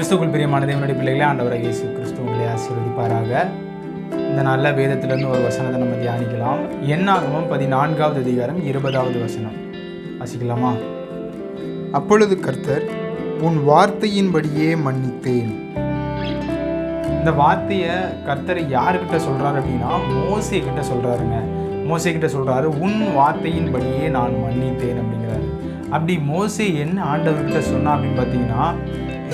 கிறிஸ்துவுக்குள் பிரியமான தேவனுடைய பிள்ளைகளே, ஆண்டவராகிய இயேசு கிறிஸ்து உங்களை ஆசீர்வதிப்பாராக. இந்த நல்ல வேதத்திலிருந்து ஒரு வசனத்தை நம்ம தியானிக்கலாம். என்னாகமம் 14வது அதிகாரம் 20வது வசனம் வாசிக்கலாமா? அப்பொழுது கர்த்தர், உன் வார்த்தையின்படியே மன்னித்தேன். இந்த வார்த்தையை கர்த்தர் யாருக்கிட்ட சொல்றாரு அப்படின்னா மோசே கிட்ட சொல்றாருங்க. மோசே கிட்ட சொல்றாரு, உன் வார்த்தையின்படியே நான் மன்னித்தேன் அப்படிங்கிறாரு. அப்படி மோசே என்ன ஆண்டவர்கிட்ட சொன்னா அப்படின்னு பார்த்தீங்கன்னா,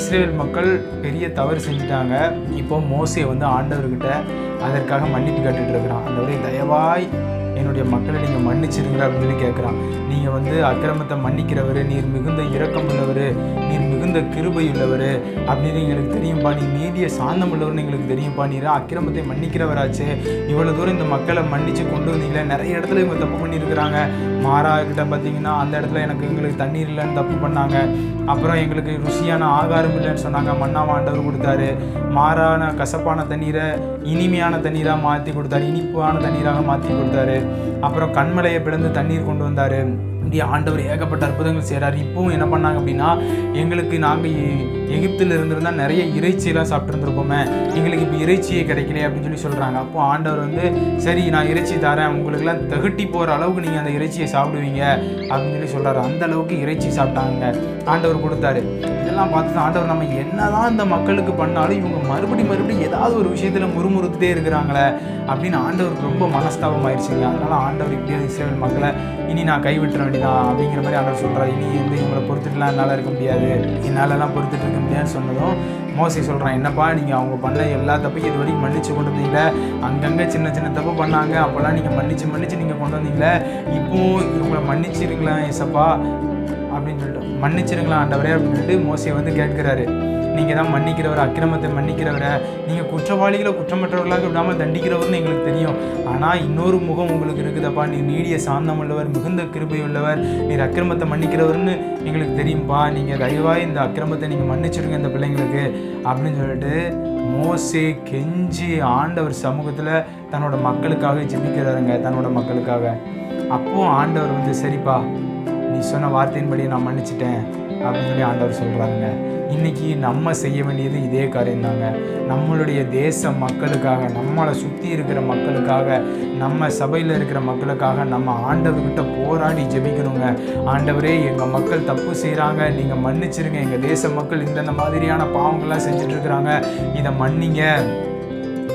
இஸ்ரேல் மக்கள் பெரிய தவறு செஞ்சுட்டாங்க. இப்போ மோசே ஆண்டவர்கிட்ட அதற்காக மன்னிப்பு கேட்டுட்டு இருக்கிறான். ஆண்டவரே, தயவாய் என்னுடைய மக்களை நீங்கள் மன்னிச்சிருங்க அப்படின்னு சொல்லி கேட்குறான். நீங்கள் அக்கிரமத்தை மன்னிக்கிறவர், நீர் மிகுந்த இரக்கம் உள்ளவர், நீர் மிகுந்த கிருபை உள்ளவர் அப்படின்னு எங்களுக்கு தெரியும்பா. நீ நீதியை சாந்தம் உள்ளவர்னு எங்களுக்கு தெரியும்பா. நீர் அக்கிரமத்தை மன்னிக்கிறவராச்சு. இவ்வளோ தூரம் இந்த மக்களை மன்னித்து கொண்டு வந்தீங்களே. நிறைய இடத்துல இவங்க தப்பு பண்ணியிருக்கிறாங்க. மாறாக்கிட்ட பார்த்தீங்கன்னா அந்த இடத்துல எங்களுக்கு தண்ணீர் இல்லைன்னு தப்பு பண்ணாங்க. அப்புறம் எங்களுக்கு ருசியான ஆகாரம் இல்லைன்னு சொன்னாங்க. மன்னாவை ஆண்டவர் கொடுத்தாரு. மாறான கசப்பான தண்ணீரை இனிமையான தண்ணீராக மாற்றி கொடுத்தாரு. இனிப்பான தண்ணீராக மாற்றி கொடுத்தாரு. அப்புறம் கண்மலையை பிளந்து தண்ணீர் கொண்டு வந்தார். இப்படி ஆண்டவர் ஏகப்பட்ட அற்புதங்கள் செய்கிறார். இப்பவும் என்ன பண்ணாங்க அப்படின்னா, எங்களுக்கு நாங்கள் எகிப்தில் இருந்திருந்தால் நிறைய இறைச்சியெல்லாம் சாப்பிட்ருந்துருப்போமே, எங்களுக்கு இப்போ இறைச்சியே கிடைக்கலையே அப்படின்னு சொல்கிறாங்க. அப்போ ஆண்டவர் சரி, நான் இறைச்சி தரேன், உங்களுக்குலாம் தகுட்டி போகிற அளவுக்கு நீங்கள் அந்த இறைச்சியை சாப்பிடுவீங்க அப்படின்னு சொல்கிறாரு. அந்த அளவுக்கு இறைச்சி சாப்பிட்டாங்க, ஆண்டவர் கொடுத்தாரு. இதெல்லாம் பார்த்துட்டு ஆண்டவர், நம்ம என்னதான் இந்த மக்களுக்கு பண்ணாலும் இவங்க மறுபடியும் ஏதாவது ஒரு விஷயத்தில் முறுமுறுத்துட்டே இருக்கிறாங்களே அப்படின்னு ஆண்டவருக்கு ரொம்ப மனஸ்தாபம் ஆயிடுச்சுங்க. அதனால் ஆண்டவர் இப்படியாவது இஸ்ரேல் மக்களை இனி நான் கைவிட்டுற வேண்டியதான் அப்படிங்கிற மாதிரி ஆண்டவர் சொல்கிறார். இனி இவங்களை பொறுத்துட்டுலாம் என்னால் இருக்க முடியாது, என்னாலலாம் பொறுத்துட்டு இருக்க முடியாதுன்னு சொன்னதும் மோசே சொல்கிறான், என்னப்பா நீங்கள் அவங்க பண்ண எல்லா தப்பையும் இது வரைக்கும் மன்னிச்சு கொண்டு வந்தீங்களே, அங்கங்கே சின்ன சின்ன தப்பு பண்ணாங்க, அப்போல்லாம் நீங்கள் மன்னிச்சு நீங்கள் கொண்டு வந்தீங்களே, இப்போவும் இவங்களை மன்னிச்சிருங்களா ஏசப்பா அப்படின்னு சொல்லிட்டு, மன்னிச்சிருங்களா ஆண்டவரே அப்படின்னு சொல்லிட்டு மோசே கேட்கிறாரு. நீங்கள் தான் மன்னிக்கிறவர், அக்கிரமத்தை மன்னிக்கிறவரை, நீங்கள் குற்றவாளிகளை குற்றமற்றவர்களாக விடாமல் தண்டிக்கிறவர்னு எங்களுக்கு தெரியும். ஆனால் இன்னொரு முகம் உங்களுக்கு இருக்குதப்பா, நீ நீடிய சாந்தம் உள்ளவர், மிகுந்த கிருபை உள்ளவர், நீர் அக்கிரமத்தை மன்னிக்கிறவர்னு எங்களுக்கு தெரியும்பா. நீங்கள் தயவாய் இந்த அக்கிரமத்தை நீங்கள் மன்னிச்சிருங்க இந்த பிள்ளைங்களுக்கு அப்படின்னு சொல்லிட்டு மோசே கெஞ்சி ஆண்டவர் சமூகத்தில் தன்னோட மக்களுக்காக ஜெபிக்கிறாருங்க, தன்னோட மக்களுக்காக. அப்போது ஆண்டவர் சரிப்பா, நீ சொன்ன வார்த்தையின்படி நான் மன்னிச்சிட்டேன் அப்படின்னு சொல்லி ஆண்டவர் சொல்கிறாருங்க. இன்றைக்கி நம்ம செய்ய வேண்டியது இதே காரியம்தாங்க. நம்மளுடைய தேச மக்களுக்காக, நம்மளை சுற்றி இருக்கிற மக்களுக்காக, நம்ம சபையில் இருக்கிற மக்களுக்காக நம்ம ஆண்டவர்கிட்ட போராடி ஜெபிக்கணுங்க. ஆண்டவரே, எங்கள் மக்கள் தப்பு செய்கிறாங்க, நீங்கள் மன்னிச்சிருங்க. எங்கள் தேச மக்கள் இந்தந்த மாதிரியான பாவங்கள்லாம் செஞ்சிட்ருக்குறாங்க, இதை மன்னிங்க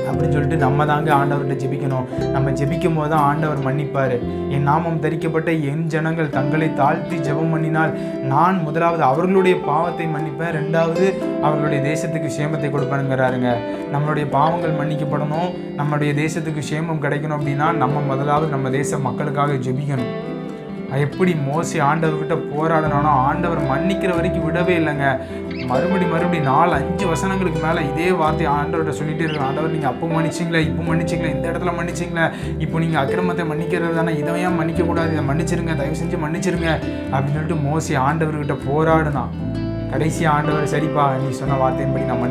அப்படின்னு சொல்லிட்டு நம்ம தாங்க ஆண்டவர்கிட்ட ஜெபிக்கணும். நம்ம ஜெபிக்கும் போது தான் ஆண்டவர் மன்னிப்பார். என் நாமம் தரிக்கப்பட்ட என் ஜனங்கள் தங்களை தாழ்த்தி ஜெபம் பண்ணினால் நான் முதலாவது அவர்களுடைய பாவத்தை மன்னிப்பேன், ரெண்டாவது அவர்களுடைய தேசத்துக்கு சேமத்தை கொடுப்பேனுங்கிறாருங்க. நம்மளுடைய பாவங்கள் மன்னிக்கப்படணும், நம்மளுடைய தேசத்துக்கு சேமம் கிடைக்கணும் அப்படின்னா நம்ம முதலாவது நம்ம தேச மக்களுக்காக ஜெபிக்கணும். எப்படி மோசே ஆண்டவர்கிட்ட போராடணும்னா ஆண்டவர் மன்னிக்கிற வரைக்கும் விடவே இல்லைங்க. மறுபடியும் 4-5 வசனங்களுக்கு மேலே இதே வார்த்தை ஆண்டவர்கிட்ட சொல்லிகிட்டே இருக்கிற. ஆண்டவர், நீங்கள் அப்போ மன்னிச்சிங்களா, இப்போ மன்னிச்சிங்களா, இந்த இடத்துல மன்னிச்சிங்களா, இப்போ நீங்கள் அக்கிரமத்தை மன்னிக்கிறது தானே, இதை ஏன் மன்னிக்கக்கூடாது, இதை மன்னிச்சிருங்க, தயவு செஞ்சு மன்னிச்சிருங்க அப்படின்னு சொல்லிட்டு மோசே ஆண்டவர்கிட்ட போராடுனா. கடைசியாக ஆண்டவர், சரிப்பா நீ சொன்ன வார்த்தையின்படி நான்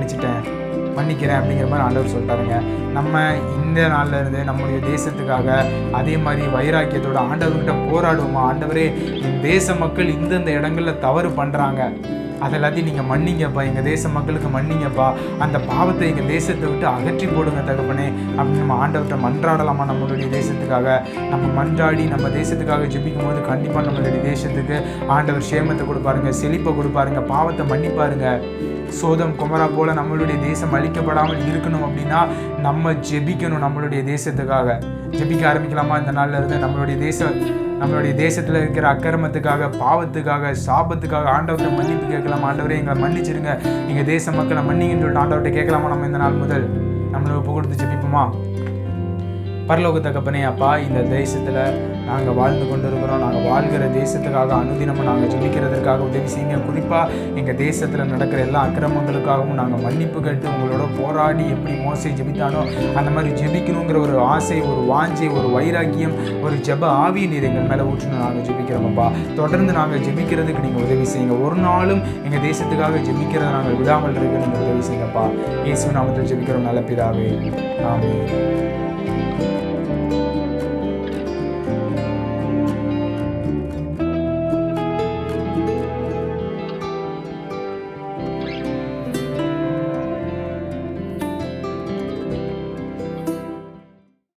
மன்னிக்கிறேன் அப்படிங்கிற மாதிரி ஆண்டவர் சொல்லிட்டாருங்க. நம்ம இந்த நாளில் இருந்து நம்முடைய தேசத்துக்காக அதே மாதிரி வைராக்கியத்தோட ஆண்டவர்கிட்ட போராடுவோமா. ஆண்டவரே, என் தேச மக்கள் இந்தந்த இடங்களில் தவறு பண்ணுறாங்க, அதெல்லாத்தையும் நீங்கள் மன்னிங்கப்பா, எங்கள் தேச மக்களுக்கு மன்னிங்கப்பா, அந்த பாவத்தை எங்கள் தேசத்தை விட்டு அகற்றி போடுங்க தகப்பனே அப்படின்னு நம்ம ஆண்டவர்கிட்ட மன்றாடலாமா. நம்மளுடைய தேசத்துக்காக நம்ம மன்றாடி நம்ம தேசத்துக்காக ஜெபிக்கும் போது கண்டிப்பாக நம்மளுடைய தேசத்துக்கு ஆண்டவர் சேமத்தை கொடுப்பாருங்க, செழிப்பை கொடுப்பாருங்க, பாவத்தை மன்னிப்பாருங்க. சோதம் குமரா போல நம்மளுடைய தேசம் அழிக்கப்படாமல் இருக்கணும் அப்படின்னா நம்ம ஜெபிக்கணும். நம்மளுடைய தேசத்துக்காக ஜெபிக்க ஆரம்பிக்கலாமா இந்த நாளில் இருந்து? நம்மளுடைய தேசத்தில் இருக்கிற அக்கிரமத்துக்காக, பாவத்துக்காக, சாபத்துக்காக ஆண்டவர்கிட்ட மன்னிப்பு கேட்கலாமா. ஆண்டவரே, எங்களை மன்னிச்சிருங்க, எங்கள் தேச மக்களை மன்னிங்கன்னு சொல்லிட்டு ஆண்டவர்கிட்ட கேட்கலாமா. நம்ம இந்த நாள் முதல் நம்மளை ஒப்பு கொடுத்து ஜெபிப்போமா. பரலோக தகப்பனே, அப்பா, இந்த தேசத்தில் நாங்கள் வாழ்ந்து கொண்டு இருக்கிறோம். நாங்கள் வாழ்கிற தேசத்துக்காக அனுதினமும் நாங்கள் ஜெபிக்கிறதுக்காக உதவி செய்யுங்க. குறிப்பாக எங்கள் தேசத்தில் நடக்கிற எல்லா அக்கிரமங்களுக்காகவும் நாங்கள் மன்னிப்பு கேட்டு உங்களோட போராடி எப்படி மோசே ஜெபித்தானோ அந்த மாதிரி ஜெபிக்கணுங்கிற ஒரு ஆசை, ஒரு வாஞ்சை, ஒரு வைராக்கியம், ஒரு ஜெப ஆவியை நீர் எங்கள் மேலே ஊற்றணும் நாங்கள் ஜெபிக்கிறோமப்பா. தொடர்ந்து நாங்கள் ஜெபிக்கிறதுக்கு நீங்கள் உதவி செய்யுங்க. ஒரு நாளும் எங்கள் தேசத்துக்காக ஜெபிக்கிறத நாங்கள் விடாமல் இருக்க நீங்கள் உதவி செய்யுங்கப்பா. இயேசு நாமத்தில் ஜெபிக்கிறோம் நல்ல பிதாவே, ஆமென்.